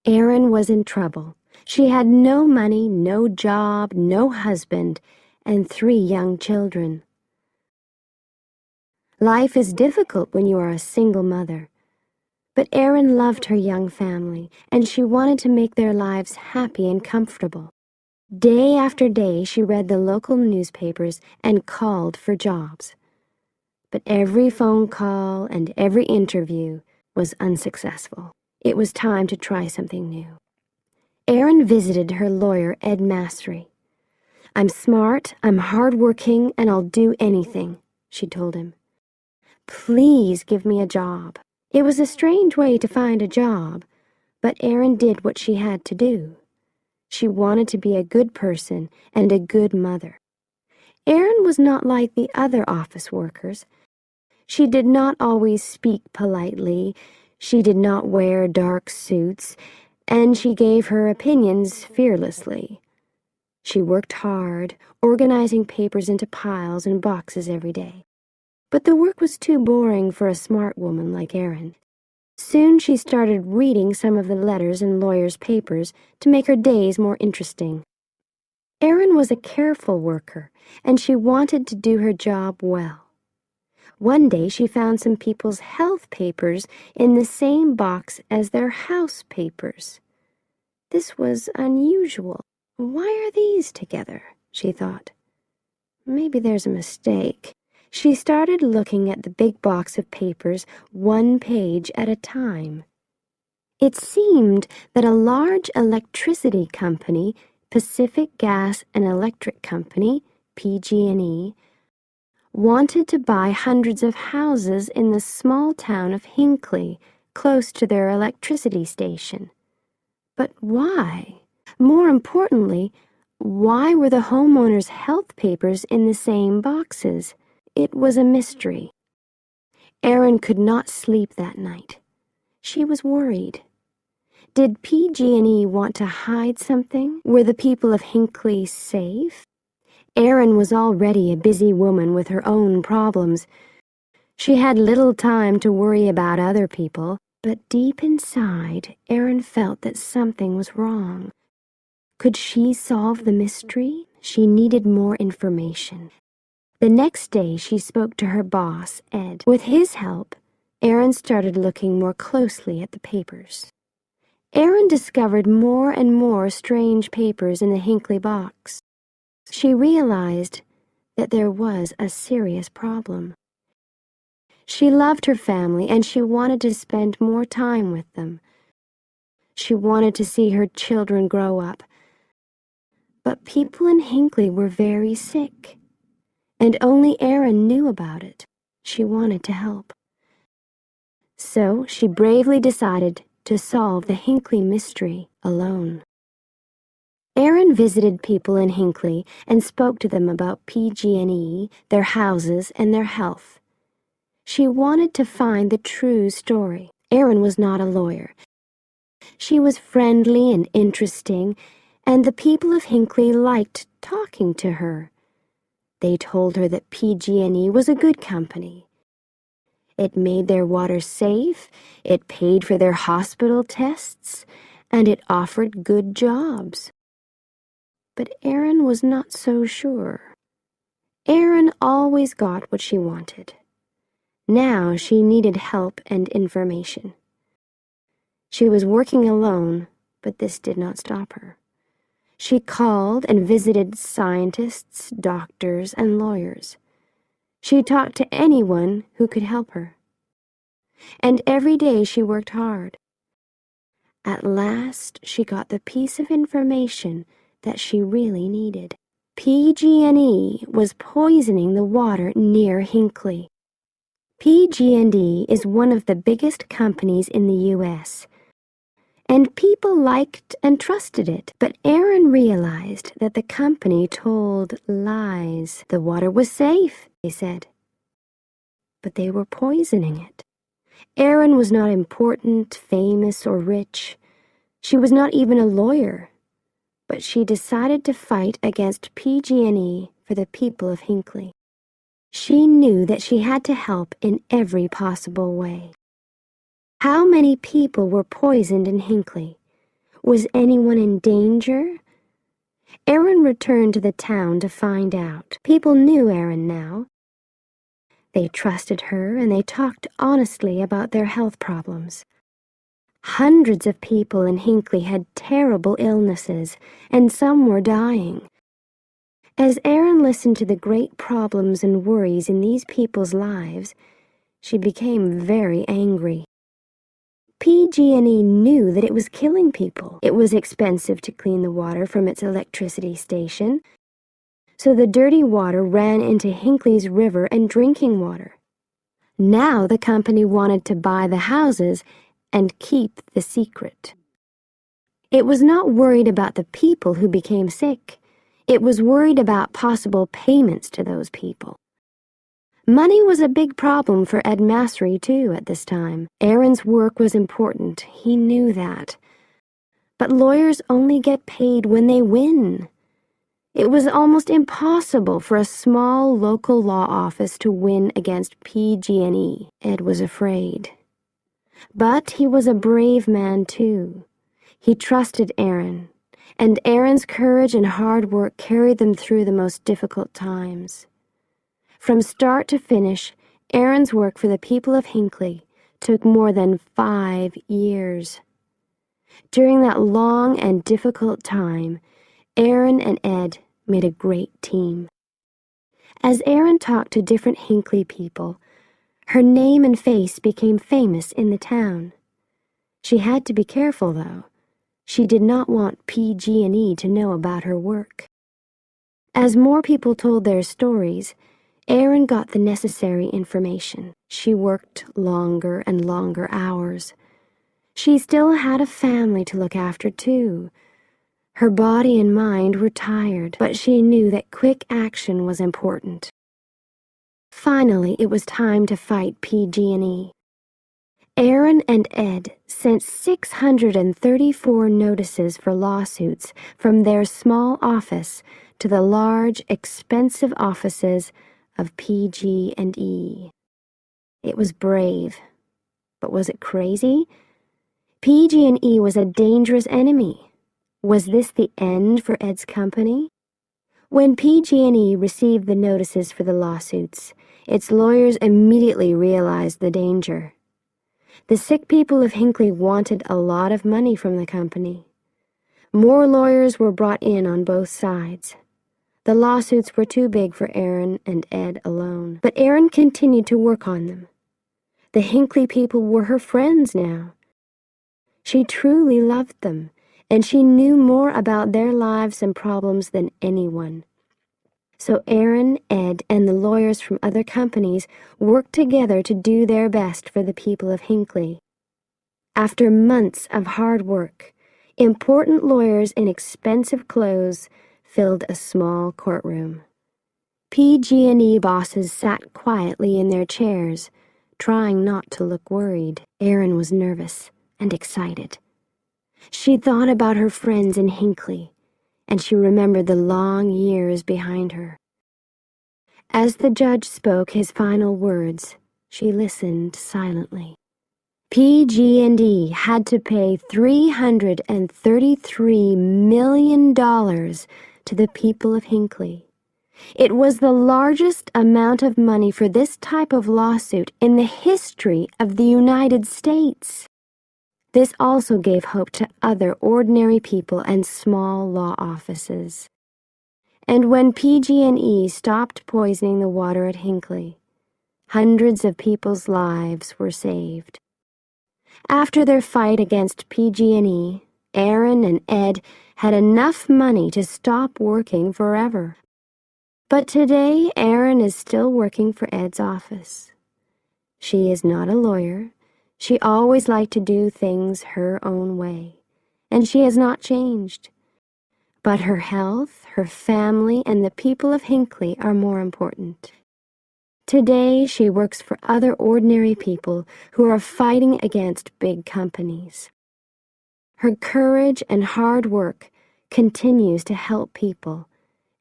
Erin was in trouble. She had no money, no job, no husband, and 3 young children. Life is difficult when you are a single mother. But Erin loved her young family, and she wanted to make their lives happy and comfortable. Day after day, she read the local newspapers and called for jobs. But every phone call and every interview was unsuccessful. It was time to try something new. Erin visited her lawyer, Ed Mastery. "I'm smart, I'm hardworking, and I'll do anything," she told him. "Please give me a job." It was a strange way to find a job, but Erin did what she had to do. She wanted to be a good person and a good mother. Erin was not like the other office workers. She did not always speak politely, she did not wear dark suits, and she gave her opinions fearlessly. She worked hard, organizing papers into piles and boxes every day. But the work was too boring for a smart woman like Erin. Soon she started reading some of the letters in lawyers' papers to make her days more interesting. Erin was a careful worker, and she wanted to do her job well. One day she found some people's health papers in the same box as their house papers. This was unusual. Why are these together? She thought. Maybe there's a mistake. She started looking at the big box of papers 1 page at a time. It seemed that a large electricity company, Pacific Gas and Electric Company, PG&E, wanted to buy hundreds of houses in the small town of Hinkley, close to their electricity station. But why? More importantly, why were the homeowners' health papers in the same boxes? It was a mystery. Erin could not sleep that night. She was worried. Did PG&E want to hide something? Were the people of Hinkley safe? Erin was already a busy woman with her own problems. She had little time to worry about other people, but deep inside, Erin felt that something was wrong. Could she solve the mystery? She needed more information. The next day, she spoke to her boss, Ed. With his help, Erin started looking more closely at the papers. Erin discovered more and more strange papers in the Hinkley box. She realized that there was a serious problem. She loved her family and she wanted to spend more time with them. She wanted to see her children grow up. But people in Hinkley were very sick, and only Erin knew about it. She wanted to help. So she bravely decided to solve the Hinkley mystery alone. Erin visited people in Hinkley and spoke to them about PG&E, their houses, and their health. She wanted to find the true story. Erin was not a lawyer. She was friendly and interesting, and the people of Hinkley liked talking to her. They told her that PG&E was a good company. It made their water safe, it paid for their hospital tests, and it offered good jobs. But Erin was not so sure. Erin always got what she wanted. Now she needed help and information. She was working alone, but this did not stop her. She called and visited scientists, doctors, and lawyers. She talked to anyone who could help her. And every day she worked hard. At last, she got the piece of information that she really needed. PG&E was poisoning the water near Hinkley. PG&E is one of the biggest companies in the U.S., and people liked and trusted it. But Erin realized that the company told lies. The water was safe, they said, but they were poisoning it. Erin was not important, famous, or rich. She was not even a lawyer, but she decided to fight against PG&E for the people of Hinkley. She knew that she had to help in every possible way. How many people were poisoned in Hinkley? Was anyone in danger? Erin returned to the town to find out. People knew Erin now. They trusted her and they talked honestly about their health problems. Hundreds of people in Hinkley had terrible illnesses, and some were dying. As Erin listened to the great problems and worries in these people's lives, she became very angry. PG&E knew that it was killing people. It was expensive to clean the water from its electricity station, so the dirty water ran into Hinkley's river and drinking water. Now the company wanted to buy the houses and keep the secret. It was not worried about the people who became sick. It was worried about possible payments to those people. Money was a big problem for Ed Massery, too, at this time. Erin's work was important. He knew that. But lawyers only get paid when they win. It was almost impossible for a small local law office to win against PG&E. Ed was afraid. But he was a brave man, too. He trusted Erin, and Erin's courage and hard work carried them through the most difficult times. From start to finish, Erin's work for the people of Hinkley took more than 5 years. During that long and difficult time, Erin and Ed made a great team. As Erin talked to different Hinkley people, her name and face became famous in the town. She had to be careful, though. She did not want PG&E to know about her work. As more people told their stories, Erin got the necessary information. She worked longer and longer hours. She still had a family to look after, too. Her body and mind were tired, but she knew that quick action was important. Finally, it was time to fight PG&E. Erin and Ed sent 634 notices for lawsuits from their small office to the large, expensive offices of PG&E. It was brave, but was it crazy? PG&E was a dangerous enemy. Was this the end for Ed's company? When PG&E received the notices for the lawsuits, its lawyers immediately realized the danger. The sick people of Hinkley wanted a lot of money from the company. More lawyers were brought in on both sides. The lawsuits were too big for Erin and Ed alone, but Erin continued to work on them. The Hinkley people were her friends now. She truly loved them, and she knew more about their lives and problems than anyone. So Erin, Ed, and the lawyers from other companies worked together to do their best for the people of Hinkley. After months of hard work, important lawyers in expensive clothes filled a small courtroom. PG&E bosses sat quietly in their chairs, trying not to look worried. Erin was nervous and excited. She thought about her friends in Hinkley, and she remembered the long years behind her. As the judge spoke his final words, she listened silently. PG&E had to pay $333 million to the people of Hinkley. It was the largest amount of money for this type of lawsuit in the history of the United States. This also gave hope to other ordinary people and small law offices. And when PG&E stopped poisoning the water at Hinkley, hundreds of people's lives were saved. After their fight against PG&E, Erin and Ed had enough money to stop working forever. But today, Erin is still working for Ed's office. She is not a lawyer. She always liked to do things her own way, and she has not changed. But her health, her family, and the people of Hinkley are more important. Today, she works for other ordinary people who are fighting against big companies. Her courage and hard work continues to help people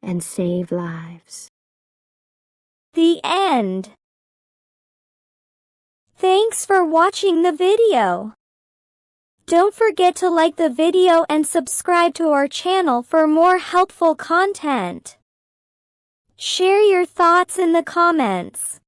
and save lives. The end. Thanks for watching the video. Don't forget to like the video and subscribe to our channel for more helpful content. Share your thoughts in the comments.